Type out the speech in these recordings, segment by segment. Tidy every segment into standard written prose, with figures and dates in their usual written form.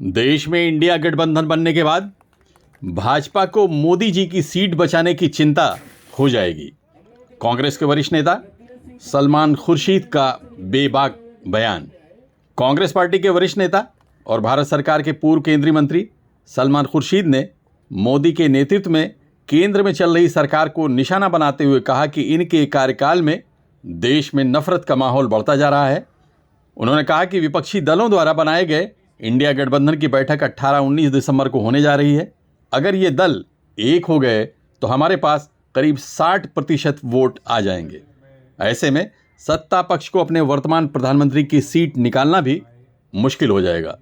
देश में इंडिया गठबंधन बनने के बाद भाजपा को मोदी जी की सीट बचाने की चिंता हो जाएगी। कांग्रेस के वरिष्ठ नेता सलमान खुर्शीद का बेबाक बयान। कांग्रेस पार्टी के वरिष्ठ नेता और भारत सरकार के पूर्व केंद्रीय मंत्री सलमान खुर्शीद ने मोदी के नेतृत्व में केंद्र में चल रही सरकार को निशाना बनाते हुए कहा कि इनके कार्यकाल में देश में नफरत का माहौल बढ़ता जा रहा है। उन्होंने कहा कि विपक्षी दलों द्वारा बनाए गए इंडिया गठबंधन की बैठक 18-19 दिसंबर को होने जा रही है। अगर ये दल एक हो गए तो हमारे पास करीब 60% वोट आ जाएंगे। ऐसे में सत्ता पक्ष को अपने वर्तमान प्रधानमंत्री की सीट निकालना भी मुश्किल हो जाएगा।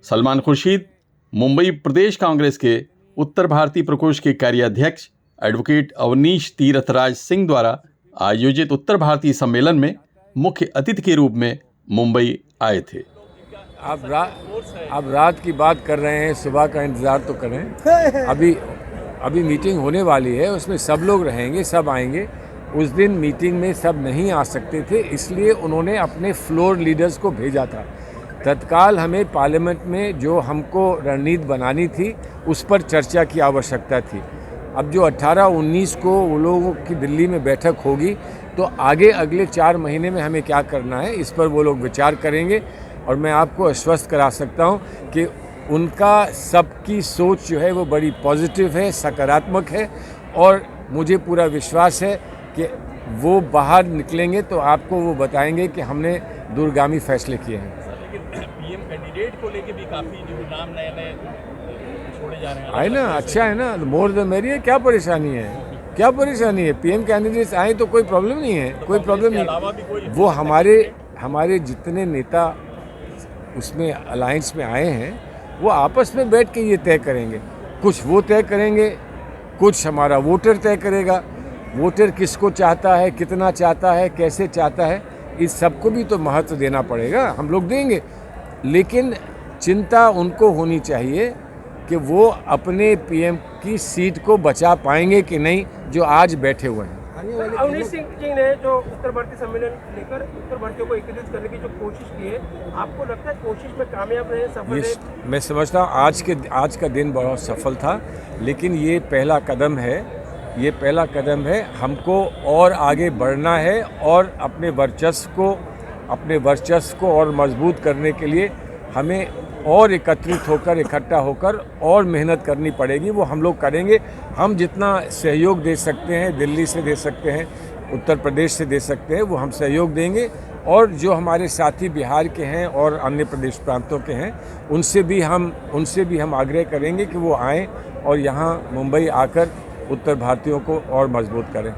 सलमान खुर्शीद मुंबई प्रदेश कांग्रेस के उत्तर भारतीय प्रकोष्ठ के कार्याध्यक्ष एडवोकेट अवनीश तीर्थराज सिंह द्वारा आयोजित उत्तर भारतीय सम्मेलन में मुख्य अतिथि के रूप में मुंबई आए थे। आप रात की बात कर रहे हैं, सुबह का इंतज़ार तो करें। अभी मीटिंग होने वाली है, उसमें सब लोग रहेंगे, सब आएंगे। उस दिन मीटिंग में सब नहीं आ सकते थे, इसलिए उन्होंने अपने फ्लोर लीडर्स को भेजा था। तत्काल हमें पार्लियामेंट में जो हमको रणनीति बनानी थी उस पर चर्चा की आवश्यकता थी। अब जो 18-19 को वो लोगों की दिल्ली में बैठक होगी तो आगे अगले 4 महीने में हमें क्या करना है इस पर वो लोग विचार करेंगे। और मैं आपको आश्वस्त करा सकता हूं कि उनका सबकी सोच जो है वो बड़ी पॉजिटिव है, सकारात्मक है और मुझे पूरा विश्वास है कि वो बाहर निकलेंगे तो आपको वो बताएंगे कि हमने दूरगामी फैसले किए हैं। लेकिन पीएम कैंडिडेट को लेके भी काफ़ी जो नाम नए छोड़े जा रहे हैं है ना, अच्छा है ना, मोर द मेरियर। क्या परेशानी है, क्या परेशानी है? पीएम कैंडिडेट्स आए तो कोई प्रॉब्लम नहीं है, कोई प्रॉब्लम नहीं। वो हमारे जितने नेता उसमें अलायंस में आए हैं वो आपस में बैठ के ये तय करेंगे। कुछ वो तय करेंगे, कुछ हमारा वोटर तय करेगा। वोटर किसको चाहता है, कितना चाहता है, कैसे चाहता है, इस सबको भी तो महत्व देना पड़ेगा। हम लोग देंगे, लेकिन चिंता उनको होनी चाहिए कि वो अपने पीएम की सीट को बचा पाएंगे कि नहीं, जो आज बैठे हुए हैं। अवनीश सिंह जी ने जो उत्तर भारतीय सम्मेलन लेकर उत्तर भारतीयों को एकत्रित करने की जो कोशिश की है, आपको लगता है कोशिश में कामयाब रहे, सफल रहे? मैं समझता हूँ आज का दिन बहुत सफल था, लेकिन ये पहला कदम है। ये पहला कदम है। हमको और आगे बढ़ना है और अपने वर्चस्व को और मजबूत करने के लिए हमें और एकत्रित होकर, इकट्ठा होकर और मेहनत करनी पड़ेगी। वो हम लोग करेंगे। हम जितना सहयोग दे सकते हैं, दिल्ली से दे सकते हैं, उत्तर प्रदेश से दे सकते हैं, वो हम सहयोग देंगे। और जो हमारे साथी बिहार के हैं और अन्य प्रदेश प्रांतों के हैं, उनसे भी हम आग्रह करेंगे कि वो आएँ और यहाँ मुंबई आकर उत्तर भारतीयों को और मजबूत करें।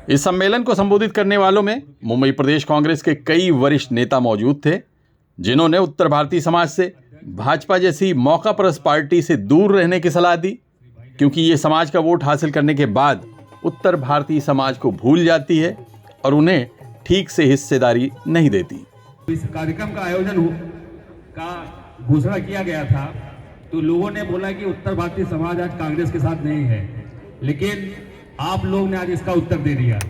इस सम्मेलन को संबोधित करने वालों में मुंबई प्रदेश कांग्रेस के कई वरिष्ठ नेता मौजूद थे, जिन्होंने उत्तर भारतीय समाज से भाजपा जैसी मौकापरस्त पार्टी से दूर रहने की सलाह दी, क्योंकि ये समाज का वोट हासिल करने के बाद उत्तर भारतीय समाज को भूल जाती है और उन्हें ठीक से हिस्सेदारी नहीं देती। इस कार्यक्रम का आयोजन का घोषणा किया गया था तो लोगों ने बोला कि उत्तर भारतीय समाज आज कांग्रेस के साथ नहीं है, लेकिन आप लोग ने आज इसका उत्तर दे दिया।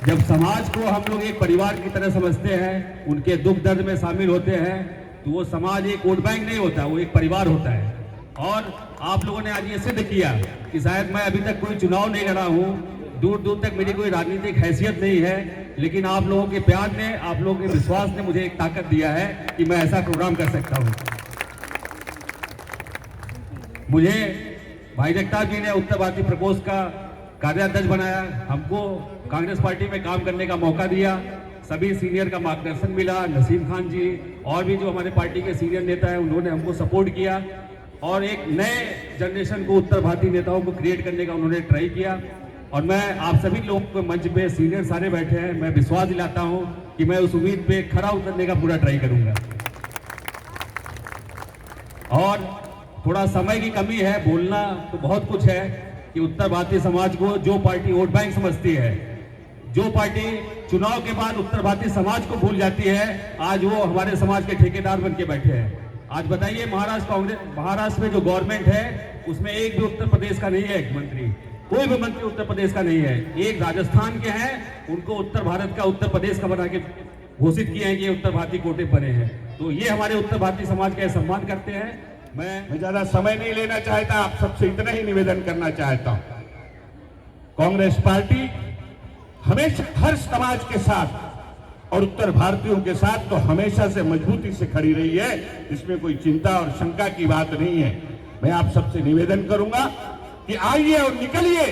जब समाज को हम लोग एक परिवार की तरह समझते हैं, उनके दुख दर्द में शामिल होते हैं, तो वो समाज एक वोट बैंक नहीं होता, वो एक परिवार होता है। और आप लोगों ने आज ये सिद्ध किया कि शायद मैं अभी तक कोई चुनाव नहीं लड़ा हूँ, दूर दूर तक मेरी कोई राजनीतिक हैसियत नहीं है, लेकिन आप लोगों के प्यार ने, आप लोगों के विश्वास ने मुझे एक ताकत दिया है कि मैं ऐसा प्रोग्राम कर सकता हूँ। मुझे भाई जगताप जी ने उत्तर भारतीय प्रकोष्ठ का कार्याध्यक्ष बनाया, हमको कांग्रेस पार्टी में काम करने का मौका दिया, सभी सीनियर का मार्गदर्शन मिला। नसीम खान जी और भी जो हमारे पार्टी के सीनियर नेता हैं उन्होंने हमको सपोर्ट किया और एक नए जनरेशन को उत्तर भारतीय नेताओं को क्रिएट करने का उन्होंने ट्राई किया। और मैं आप सभी लोगों को मंच पे सीनियर सारे बैठे हैं, मैं विश्वास दिलाता हूं कि मैं उस उम्मीद पे खरा उतरने का पूरा ट्राई करूंगा। और थोड़ा समय की कमी है, बोलना तो बहुत कुछ है कि उत्तर भारतीय समाज को जो पार्टी वोट बैंक समझती है, जो पार्टी चुनाव के बाद उत्तर भारतीय समाज को भूल जाती है, आज वो हमारे समाज के ठेकेदार बन के बैठे हैं। आज बताइए, महाराष्ट्र में जो गवर्नमेंट है उसमें एक भी उत्तर प्रदेश का नहीं है, एक मंत्री, कोई भी मंत्री उत्तर प्रदेश का नहीं है। एक राजस्थान के हैं, उनको उत्तर भारत का, उत्तर प्रदेश का बना के घोषित किए हैं कि उत्तर भारतीय कोटे बने हैं। तो ये हमारे उत्तर भारतीय समाज का सम्मान करते हैं। मैं ज्यादा समय नहीं लेना चाहता, आप सबसे इतना ही निवेदन करना चाहता हूं। कांग्रेस पार्टी हमेशा हर समाज के साथ और उत्तर भारतीयों के साथ तो हमेशा से मजबूती से खड़ी रही है, इसमें कोई चिंता और शंका की बात नहीं है। मैं आप सबसे निवेदन करूंगा कि आइए और निकलिए,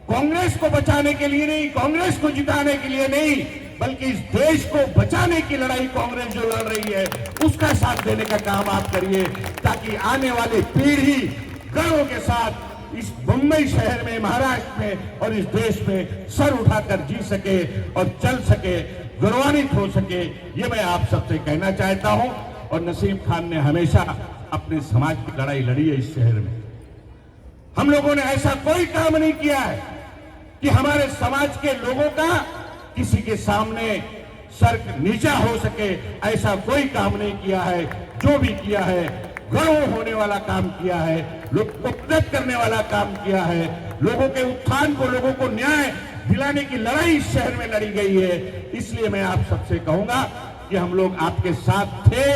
कांग्रेस को बचाने के लिए नहीं, कांग्रेस को जिताने के लिए नहीं, बल्कि इस देश को बचाने की लड़ाई कांग्रेस जो लड़ रही है उसका साथ देने का काम आप करिए, ताकि आने वाली पीढ़ी गर्व के साथ इस मुंबई शहर में, महाराष्ट्र में और इस देश में सर उठाकर जी सके और चल सके, गौरवान्वित हो सके। ये मैं आप सबसे कहना चाहता हूं। और नसीम खान ने हमेशा अपने समाज की लड़ाई लड़ी है इस शहर में। हम लोगों ने ऐसा कोई काम नहीं किया है कि हमारे समाज के लोगों का किसी के सामने सर नीचा हो सके, ऐसा कोई काम नहीं किया है। जो भी किया है गर्व होने वाला काम किया है, लोग को मदद करने वाला काम किया है, लोगों के उत्थान को, लोगों को न्याय दिलाने की लड़ाई इस शहर में लड़ी गई है। इसलिए मैं आप सबसे कहूंगा कि हम लोग आपके साथ थे,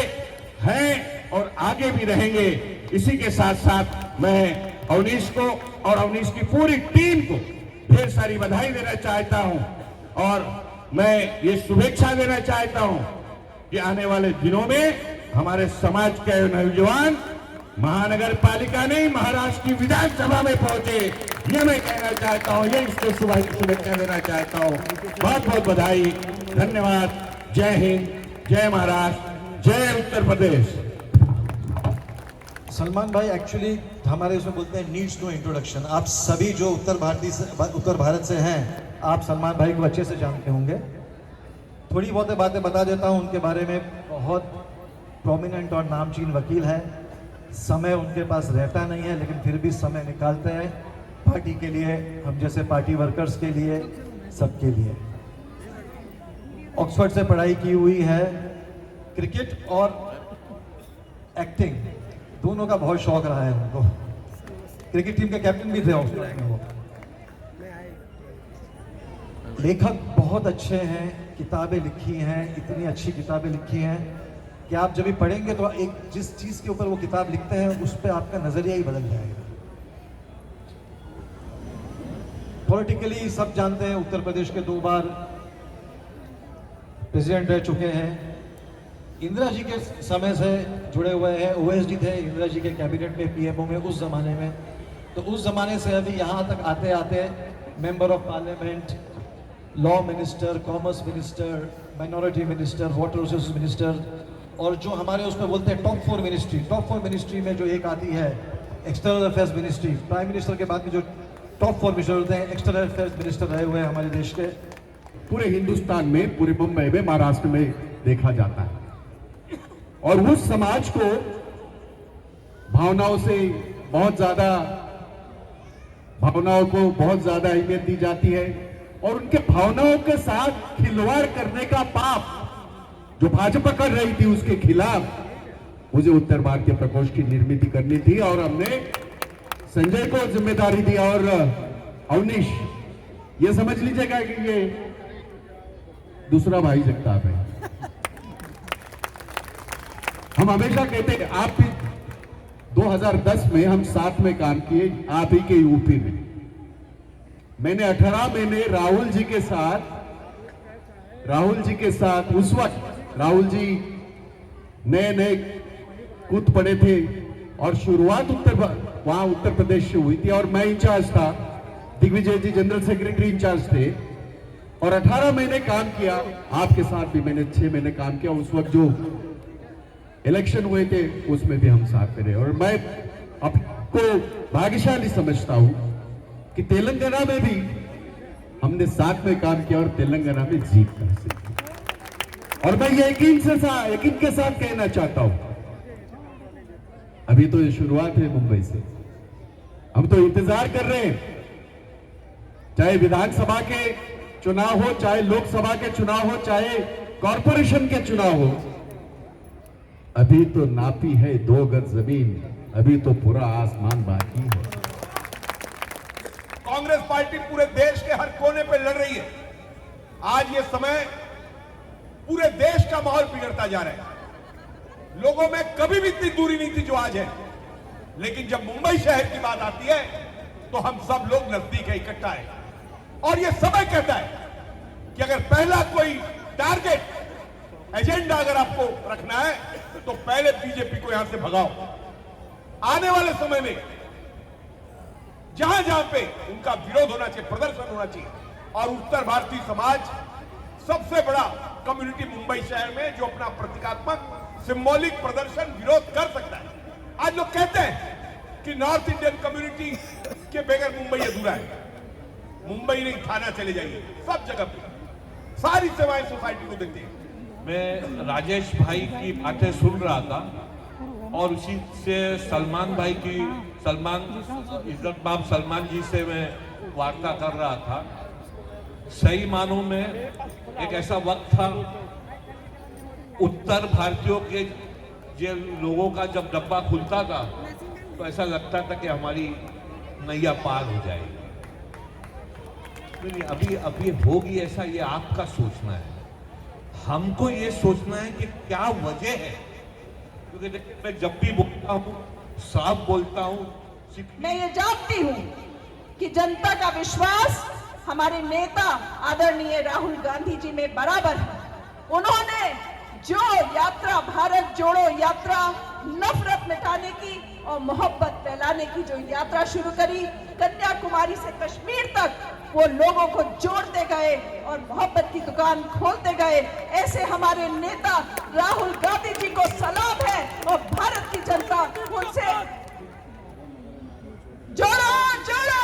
हैं और आगे भी रहेंगे। इसी के साथ साथ मैं अवनीश को और अवनीश की पूरी टीम को ढेर सारी बधाई देना चाहता हूं और मैं ये शुभेच्छा देना चाहता हूं कि आने वाले दिनों में हमारे समाज के नौजवान महानगर पालिका नहीं, महाराष्ट्र की विधानसभा में पहुंचे, ये मैं कहना चाहता हूं, ये इसको शुभेच्छा देना चाहता हूं। बहुत बहुत बधाई, धन्यवाद। जय हिंद, जय महाराष्ट्र, जय उत्तर प्रदेश। सलमान भाई, एक्चुअली हमारे इसमें बोलते हैं नीड्स नो इंट्रोडक्शन। आप सभी जो उत्तर भारत से हैं, आप सलमान भाई को अच्छे से जानते होंगे। थोड़ी बहुत बातें बता देता हूं उनके बारे में। बहुत प्रोमिनेंट और नामचीन वकील है। समय उनके पास रहता नहीं है, लेकिन फिर भी समय निकालते हैं पार्टी के लिए, हम जैसे पार्टी वर्कर्स के लिए, सबके लिए। ऑक्सफोर्ड से पढ़ाई की हुई है। क्रिकेट और एक्टिंग दोनों का बहुत शौक रहा है उनको। क्रिकेट टीम के कैप्टन भी थे ऑक्सफोर्ड में वो। लेखक बहुत अच्छे हैं, किताबें लिखी हैं, इतनी अच्छी किताबें लिखी हैं कि आप जब भी पढ़ेंगे तो एक जिस चीज के ऊपर वो किताब लिखते हैं उस पर आपका नजरिया ही बदल जाएगा। पॉलिटिकली सब जानते हैं, उत्तर प्रदेश के 2 बार प्रेसिडेंट रह चुके हैं। इंदिरा जी के समय से जुड़े हुए हैं, ओएसडी थे इंदिरा जी के कैबिनेट में, पीएमओ में उस जमाने में। तो उस जमाने से अभी यहाँ तक आते आते member of parliament, law minister, commerce minister, minority minister, water resources minister, और जो हमारे उसमें बोलते हैं टॉप 4 मिनिस्ट्री में जो एक आती है external affairs ministry. Prime minister के बाद में जो टॉप 4 मिनिस्टर होते हैं, एक्सटर्नल अफेयर्स मिनिस्टर रहे हुए हैं हमारे देश के। पूरे हिंदुस्तान में, पूरे मुंबई में, महाराष्ट्र में देखा जाता है। और उस समाज को भावनाओं को बहुत ज्यादा अहमियत दी जाती है और उनके भावनाओं के साथ खिलवाड़ करने का पाप जो भाजपा कर रही थी उसके खिलाफ मुझे उत्तर भारतीय प्रकोष्ठ की निर्मित करनी थी और हमने संजय को जिम्मेदारी दी। और अवनीश, ये समझ लीजिएगा कि ये दूसरा भाई जगताप है। हम हमेशा कहते हैं, आप भी 2010 में हम साथ में काम किए, आप ही के यूपी में। मैंने 18 महीने राहुल जी के साथ उस वक्त राहुल जी नए कूद पड़े थे और शुरुआत वहां उत्तर प्रदेश से हुई थी और मैं इंचार्ज था, दिग्विजय जी जनरल सेक्रेटरी इंचार्ज थे और 18 महीने काम किया। आपके साथ भी मैंने 6 महीने काम किया। उस वक्त जो इलेक्शन हुए थे उसमें भी हम साथ में रहे और मैं आपको भाग्यशाली समझता हूं कि तेलंगाना में भी हमने साथ में काम किया और तेलंगाना में जीत हासिल की। और मैं ये यकीन के साथ कहना चाहता हूं, अभी तो ये शुरुआत है मुंबई से। हम तो इंतजार कर रहे हैं, चाहे विधानसभा के चुनाव हो, चाहे लोकसभा के चुनाव हो, चाहे कॉरपोरेशन के चुनाव हो। अभी तो नापी है 2 गज जमीन, अभी तो पूरा आसमान बाकी है। कांग्रेस पार्टी पूरे देश के हर कोने पे लड़ रही है। आज ये समय पूरे देश का माहौल बिगड़ता जा रहा है। लोगों में कभी भी इतनी दूरी नहीं थी जो आज है, लेकिन जब मुंबई शहर की बात आती है तो हम सब लोग नजदीक है, इकट्ठा है। और ये समय कहता है कि अगर पहला कोई टारगेट एजेंडा अगर आपको रखना है तो पहले बीजेपी को यहां से भगाओ। आने वाले समय में जहां जहां पे उनका विरोध होना चाहिए, प्रदर्शन होना चाहिए, और उत्तर भारतीय समाज सबसे बड़ा कम्युनिटी मुंबई शहर में जो अपना प्रतीकात्मक सिंबॉलिक प्रदर्शन विरोध कर सकता है। आज लोग कहते हैं कि नॉर्थ इंडियन कम्युनिटी के बगैर मुंबई अधूरा है। मुंबई नहीं, थाना चले जाइए, सब जगह पे सारी सेवाएं सोसाइटी को देते हैं। मैं राजेश भाई की बातें सुन रहा था और उसी से सलमान इज्जत बाब सलमान जी से मैं वार्ता कर रहा था। सही मानों में एक ऐसा वक्त था, उत्तर भारतीयों के जो लोगों का जब डब्बा खुलता था तो ऐसा लगता था कि हमारी नैया पार हो जाएगी। अभी होगी ऐसा, ये आपका सोचना है। हमको ये सोचना है कि क्या वजह है, क्योंकि मैं जब भी बोलता हूँ साफ बोलता हूँ। मैं ये जानती हूँ कि जनता का विश्वास हमारे नेता आदरणीय राहुल गांधी जी में बराबर है। उन्होंने जो यात्रा, भारत जोड़ो यात्रा, नफरत मिटाने की और मोहब्बत फैलाने की जो यात्रा शुरू करी, कन्याकुमारी से कश्मीर तक वो लोगों को जोड़ते गए और मोहब्बत की दुकान खोलते गए। ऐसे हमारे नेता राहुल गांधी जी को सलाम है और भारत की जनता उनसे जोड़ो जोड़ो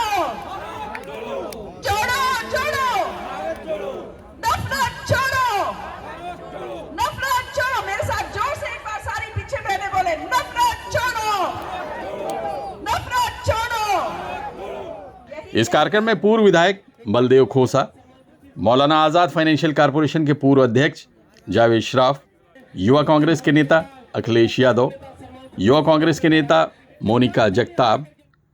जोड़ो जोड़ो, नफरत छोड़ो, नफरत छोड़ो। मेरे साथ जोर से एक बार सारी पीछे बहने बोले, नफरत छोड़ो, नफरत छोड़ो। इस कार्यक्रम में पूर्व विधायक बलदेव खोसा, मौलाना आज़ाद फाइनेंशियल कॉरपोरेशन के पूर्व अध्यक्ष जावेद श्राफ, युवा कांग्रेस के नेता अखिलेश यादव, युवा कांग्रेस के नेता मोनिका जगताप,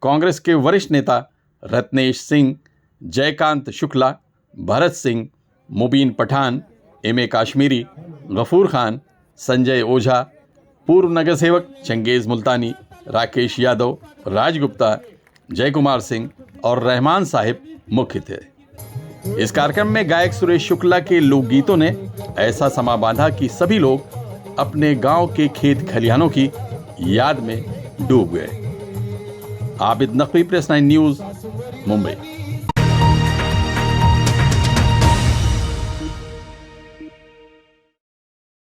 कांग्रेस के वरिष्ठ नेता रत्नेश सिंह, जयकांत शुक्ला, भरत सिंह, मुबीन पठान, एम.ए. काश्मीरी, गफूर खान, संजय ओझा, पूर्व नगर सेवक चंगेज मुल्तानी, राकेश यादव, राज गुप्ता, जय कुमार सिंह और रहमान साहिब मुख्य थे। इस कार्यक्रम में गायक सुरेश शुक्ला के लोकगीतों ने ऐसा समा बांधा कि सभी लोग अपने गांव के खेत खलिहानों की याद में डूब गए। Abid Naqvi, press 9 news, Mumbai.